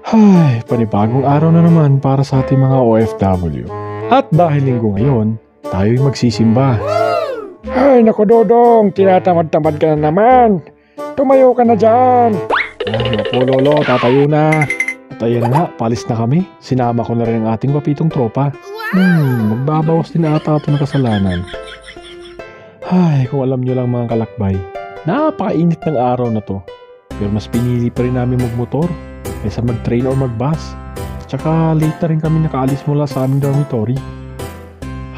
Ay, panibagong araw na naman para sa ating mga OFW. At dahil linggo ngayon, tayo'y magsisimba. Ay, naku Dodong, tinatamad-tamad ka na naman. Tumayo ka na dyan. Ay, opo lolo, tatayo na. At ayan na nga, palis na kami. Sinama ko na rin ang ating papitong tropa. Magbabawas din ata ito ng kasalanan. Ay, kung alam nyo lang mga kalakbay, napakainit ng araw na to. Pero mas pinili pa rin namin magmotor kaysa mag-train o mag-bus. Tsaka late na rin kami nakaalis mula sa aming dormitory.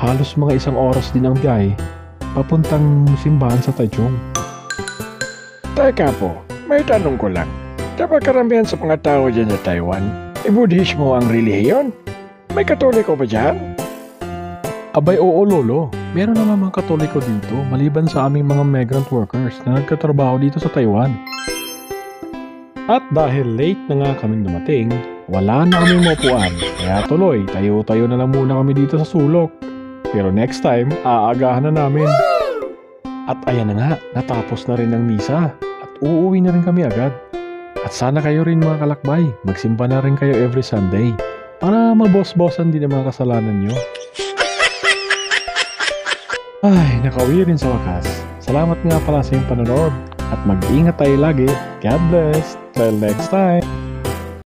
Halos mga 1 oras din ang biyahe papuntang simbahan sa Taichung. Teka po, may tanong ko lang. Kapag karamihan sa mga tao dyan sa Taiwan, Budhismo ang relihiyon? May Katoliko ba dyan? Abay oo lolo, meron naman mga Katoliko dito maliban sa aming mga migrant workers na nagkatrabaho dito sa Taiwan. At dahil late na nga kaming dumating, wala na kaming maupuan. Kaya tuloy, tayo-tayo na lang muna kami dito sa sulok. Pero next time, aagahan na namin. At ayan na nga, natapos na rin ang misa. At uuwi na rin kami agad. At sana kayo rin mga kalakbay, magsimba na rin kayo every Sunday. Para mabos-bosan din ang mga kasalanan nyo. Ay, nakauwi rin sa wakas. Salamat nga pala sa iyong panonood. At mag-ingat tayo lagi. God bless. Till next time.